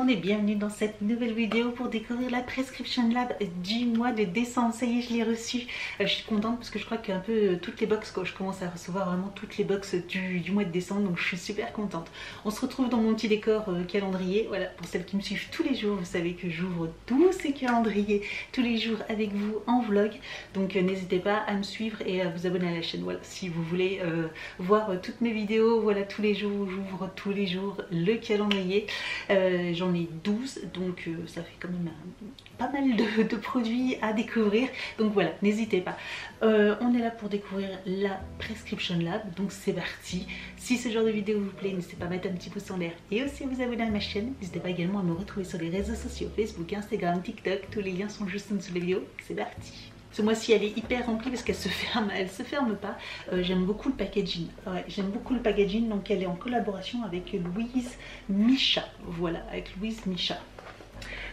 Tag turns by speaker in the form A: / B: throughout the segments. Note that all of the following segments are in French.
A: monde et bienvenue dans cette nouvelle vidéo pour découvrir la Prescription Lab du mois de décembre. Ça y est, je l'ai reçue. Je suis contente parce que je crois qu'un peu toutes les box, je commence à recevoir vraiment toutes les box du mois de décembre, donc je suis super contente. On se retrouve dans mon petit décor calendrier. Voilà, pour celles qui me suivent tous les jours, vous savez que j'ouvre tous ces calendriers tous les jours avec vous en vlog. Donc n'hésitez pas à me suivre et à vous abonner à la chaîne. Voilà, si vous voulez voir toutes mes vidéos, voilà, tous les jours, j'ouvre tous les jours le calendrier. J'en ai 12, donc ça fait quand même pas mal de produits à découvrir. Donc voilà, n'hésitez pas. On est là pour découvrir la Prescription Lab, donc c'est parti. Si ce genre de vidéo vous plaît, n'hésitez pas à mettre un petit pouce en l'air et aussi à vous abonner à ma chaîne. N'hésitez pas également à me retrouver sur les réseaux sociaux, Facebook, Instagram, TikTok. Tous les liens sont juste en dessous de la vidéo. C'est parti. Ce mois-ci elle est hyper remplie parce qu'elle se ferme pas. J'aime beaucoup le packaging. Ouais, j'aime beaucoup le packaging, donc elle est en collaboration avec Louise Micha. Voilà, avec Louise Micha.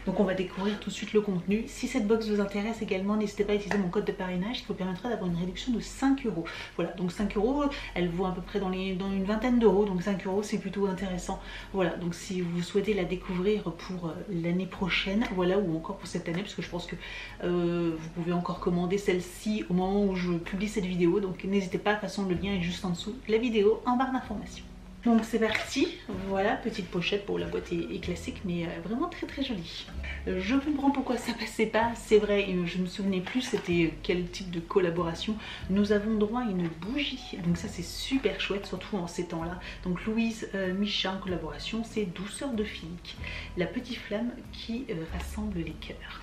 A: Donc on va découvrir tout de suite le contenu. Si cette box vous intéresse également, n'hésitez pas à utiliser mon code de parrainage qui vous permettra d'avoir une réduction de 5 €. Voilà, donc 5 €, elle vaut à peu près dans une vingtaine d'euros, donc 5 € c'est plutôt intéressant. Voilà, donc si vous souhaitez la découvrir pour l'année prochaine, voilà, ou encore pour cette année, parce que je pense que vous pouvez encore commander celle-ci au moment où je publie cette vidéo, donc n'hésitez pas, de toute façon le lien est juste en dessous de la vidéo en barre d'informations. Donc c'est parti, voilà, petite pochette, pour la boîte est classique mais vraiment très très jolie. Je comprends pourquoi ça passait pas, c'est vrai, je me souvenais plus c'était quel type de collaboration. Nous avons droit à une bougie, donc ça c'est super chouette, surtout en ces temps là. Donc Louise Micha en collaboration, c'est Douceur de Flic, la petite flamme qui rassemble les cœurs.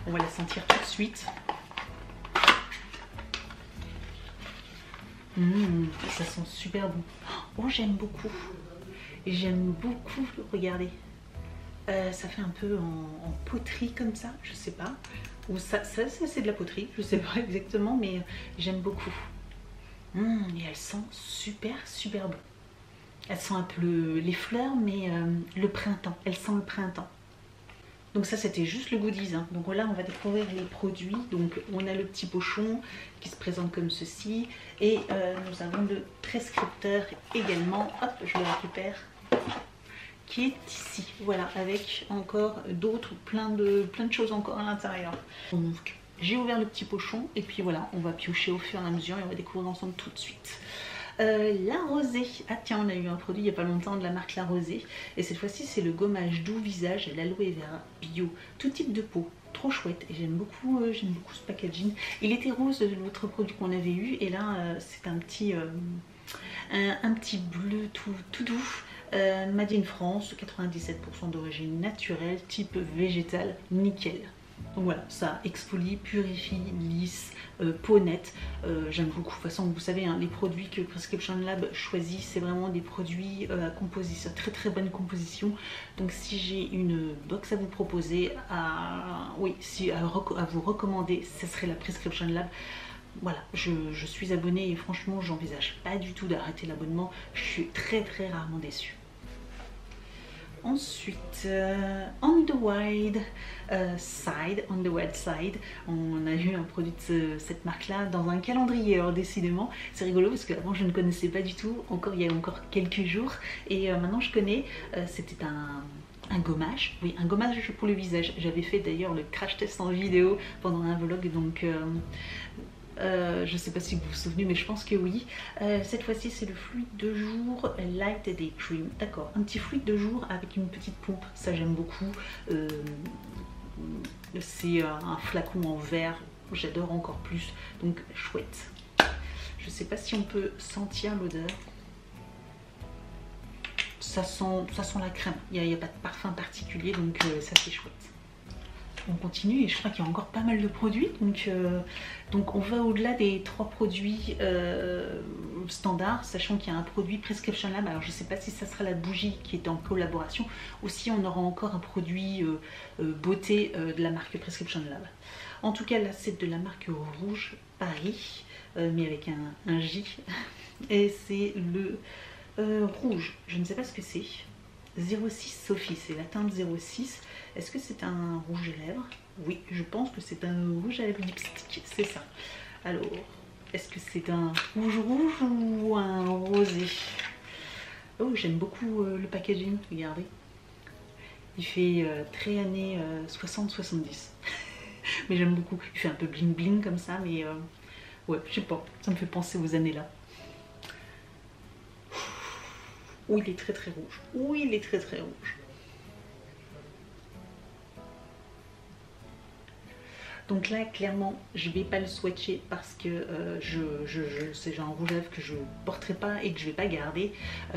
A: On va la sentir tout de suite. Ça sent super bon. Oh, j'aime beaucoup. J'aime beaucoup, regardez. Ça fait un peu en poterie comme ça, je sais pas. Ou ça c'est de la poterie, je sais pas exactement, mais j'aime beaucoup. Et elle sent super bon. Elle sent un peu les fleurs, mais le printemps. Elle sent le printemps. Donc ça c'était juste le goodies, hein. Donc là on va découvrir les produits. Donc on a le petit pochon qui se présente comme ceci. Et nous avons le prescripteur également. Hop, je le récupère. Qui est ici. Voilà, avec encore d'autres, plein de choses encore à l'intérieur. Donc j'ai ouvert le petit pochon et puis voilà, on va piocher au fur et à mesure et on va découvrir ensemble tout de suite. La Rosée, ah tiens, on a eu un produit il n'y a pas longtemps de la marque La Rosée et cette fois-ci c'est le gommage doux visage à l'aloe vera bio, tout type de peau, trop chouette et j'aime beaucoup ce packaging. Il était rose l'autre produit qu'on avait eu et là c'est un petit bleu tout doux, made in France, 97% d'origine naturelle, type végétal, nickel. Donc voilà, ça exfolie, purifie, lisse, peau nette. J'aime beaucoup. De toute façon, vous savez, hein, les produits que Prescription Lab choisit, c'est vraiment des produits à composition, très bonne composition. Donc si j'ai une box à vous proposer, à vous recommander, ce serait la Prescription Lab. Voilà, je suis abonnée et franchement, j'envisage pas du tout d'arrêter l'abonnement. Je suis très rarement déçue. Ensuite, on the wild side, on a eu un produit de cette marque-là dans un calendrier. Alors décidément, c'est rigolo parce qu'avant je ne connaissais pas du tout, il y a encore quelques jours, et maintenant je connais. C'était un gommage, oui, un gommage pour le visage. J'avais fait d'ailleurs le crash test en vidéo pendant un vlog, donc je sais pas si vous vous souvenez, mais je pense que oui. Cette fois-ci c'est le fluide de jour Light Day Cream. D'accord, un petit fluide de jour avec une petite pompe, ça j'aime beaucoup. C'est un flacon en verre, j'adore encore plus, donc chouette. Je sais pas si on peut sentir l'odeur. Ça sent la crème, il n'y a pas de parfum particulier, donc ça c'est chouette. On continue et je crois qu'il y a encore pas mal de produits, donc on va au-delà des 3 produits standards, sachant qu'il y a un produit Prescription Lab. Alors je ne sais pas si ça sera la bougie qui est en collaboration, ou si on aura encore un produit beauté de la marque Prescription Lab. En tout cas là c'est de la marque Rouge Paris, mais avec un J, et c'est le rouge, je ne sais pas ce que c'est. 06 Sophie, c'est la teinte 06. Est-ce que c'est un rouge à lèvres? Oui, je pense que c'est un rouge à lèvres lipstick, c'est ça. Alors, est-ce que c'est un rouge ou un rosé? Oh, j'aime beaucoup le packaging, regardez. Il fait très années 60-70. Mais j'aime beaucoup. Il fait un peu bling bling comme ça, mais ouais, je sais pas, ça me fait penser aux années là. Oh, il est très très rouge. Oui, il est très très rouge. Donc là, clairement, je vais pas le swatcher parce que c'est genre un rouge à lèvres que je porterai pas et que je vais pas garder.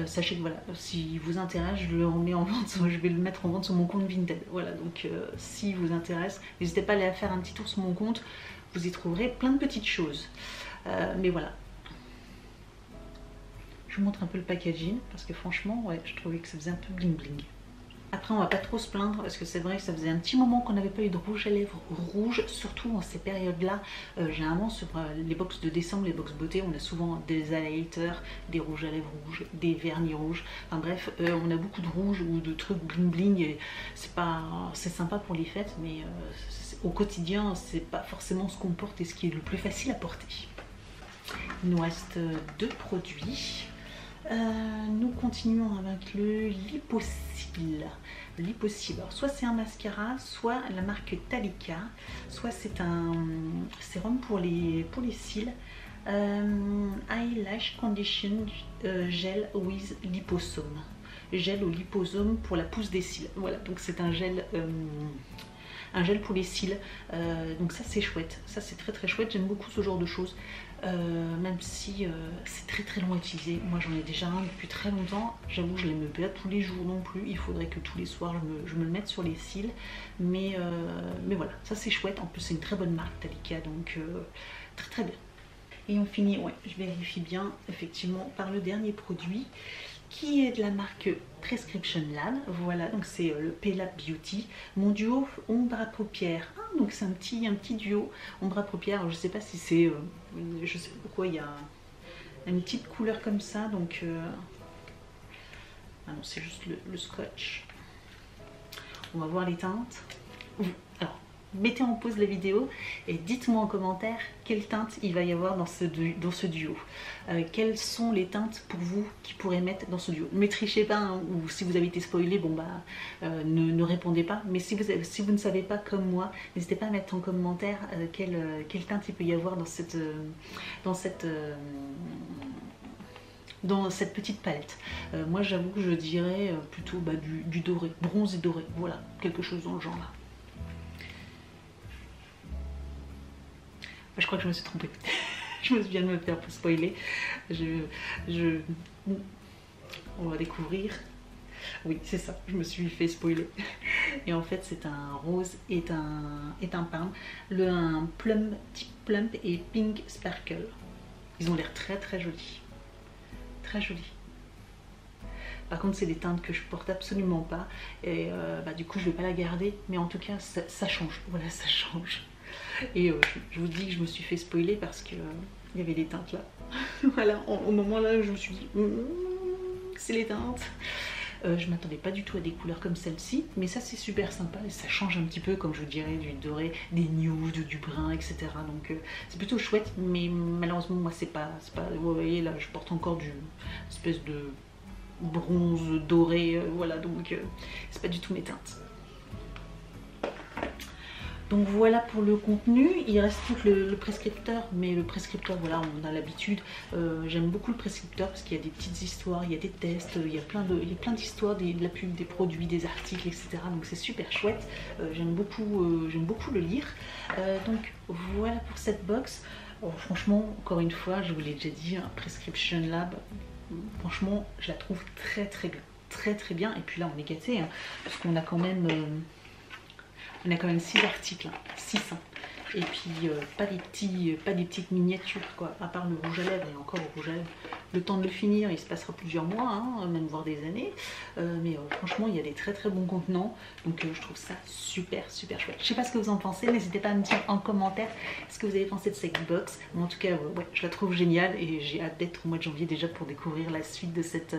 A: Sachez que voilà, si vous intéresse, je le remets en vente, je vais le mettre en vente sur mon compte Vinted. Voilà, donc si vous intéresse, n'hésitez pas à aller faire un petit tour sur mon compte. Vous y trouverez plein de petites choses. Mais voilà. Je vous montre un peu le packaging parce que franchement, ouais, je trouvais que ça faisait un peu bling bling. Après, on va pas trop se plaindre parce que c'est vrai que ça faisait un petit moment qu'on n'avait pas eu de rouge à lèvres rouge, surtout en ces périodes-là. Généralement, sur les box de décembre, les box beauté, on a souvent des highlighters, des rouges à lèvres rouges, des vernis rouges. Enfin bref, on a beaucoup de rouge ou de trucs bling bling. C'est sympa pour les fêtes, mais au quotidien, c'est pas forcément ce qu'on porte et ce qui est le plus facile à porter. Il nous reste 2 produits. Nous continuons avec le Liposil. Alors, soit c'est un mascara, soit la marque Talika, soit c'est un sérum pour les cils. Eyelash Condition Gel with Liposome. Gel au liposome pour la pousse des cils. Voilà, donc c'est un gel pour les cils. Donc ça c'est chouette, ça c'est très très chouette, j'aime beaucoup ce genre de choses. Même si c'est très très long à utiliser. Moi j'en ai déjà un depuis très longtemps. J'avoue je ne l'aime pas tous les jours non plus. Il faudrait que tous les soirs je me le mette sur les cils. Mais voilà, ça c'est chouette. En plus c'est une très bonne marque Talika, donc très très bien. Et on finit, ouais, je vérifie bien effectivement par le dernier produit qui est de la marque Prescription Lab. Voilà, donc c'est le P-Lab Beauty. Mon duo ombre à paupières. Ah, donc c'est un petit duo ombre à paupières. Alors, je sais pas si c'est... je sais pas pourquoi il y a une petite couleur comme ça. Donc... ah non, c'est juste le scotch. On va voir les teintes. Alors, mettez en pause la vidéo et dites-moi en commentaire quelle teinte il va y avoir dans ce duo. Quelles sont les teintes pour vous qui pourraient mettre dans ce duo. Ne trichez pas, hein, ou si vous avez été spoilé, bon bah ne répondez pas. Mais si vous ne savez pas comme moi, n'hésitez pas à mettre en commentaire quelle teinte il peut y avoir dans cette petite palette. Moi j'avoue que je dirais plutôt du doré, bronze et doré, voilà, quelque chose dans le genre là. Je crois que je me suis trompée. Je me viens de me faire spoiler. On va découvrir. Oui, c'est ça, je me suis fait spoiler. Et en fait, c'est un rose et un pain. Un plum, type plump et pink sparkle. Ils ont l'air très très jolis. Très jolis. Par contre, c'est des teintes que je porte absolument pas. Et du coup, je vais pas la garder. Mais en tout cas, ça change. Voilà, ça change. Et je vous dis que je me suis fait spoiler parce que il y avait des teintes là. Voilà, au moment là, je me suis dit, c'est les teintes. Je m'attendais pas du tout à des couleurs comme celle-ci, mais ça c'est super sympa et ça change un petit peu, comme je vous dirais, du doré, des nudes, du brun, etc. Donc c'est plutôt chouette, mais malheureusement moi c'est pas. Vous voyez là, je porte encore du espèce de bronze doré, voilà, donc c'est pas du tout mes teintes. Donc voilà pour le contenu, il reste plus que le prescripteur, mais le prescripteur, voilà, on a l'habitude. J'aime beaucoup le prescripteur parce qu'il y a des petites histoires, il y a des tests, il y a plein d'histoires, de la pub, des produits, des articles, etc. Donc c'est super chouette, j'aime beaucoup le lire. Donc voilà pour cette box. Franchement, encore une fois, je vous l'ai déjà dit, un Prescription Lab, franchement, je la trouve très très bien. Très très bien, et puis là on est gâtés, hein, parce qu'on a quand même... On a quand même 6 articles, 6. Et puis pas des petites miniatures quoi, à part le rouge à lèvres, et encore le rouge à lèvres. Le temps de le finir, il se passera plusieurs mois, hein, même voire des années. Mais franchement, il y a des très très bons contenants. Donc je trouve ça super super chouette. Je sais pas ce que vous en pensez, n'hésitez pas à me dire en commentaire ce que vous avez pensé de cette box. Mais en tout cas, ouais, je la trouve géniale et j'ai hâte d'être au mois de janvier déjà pour découvrir la suite de cette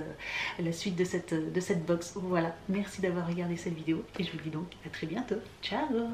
A: box. Voilà, merci d'avoir regardé cette vidéo et je vous dis donc à très bientôt. Ciao!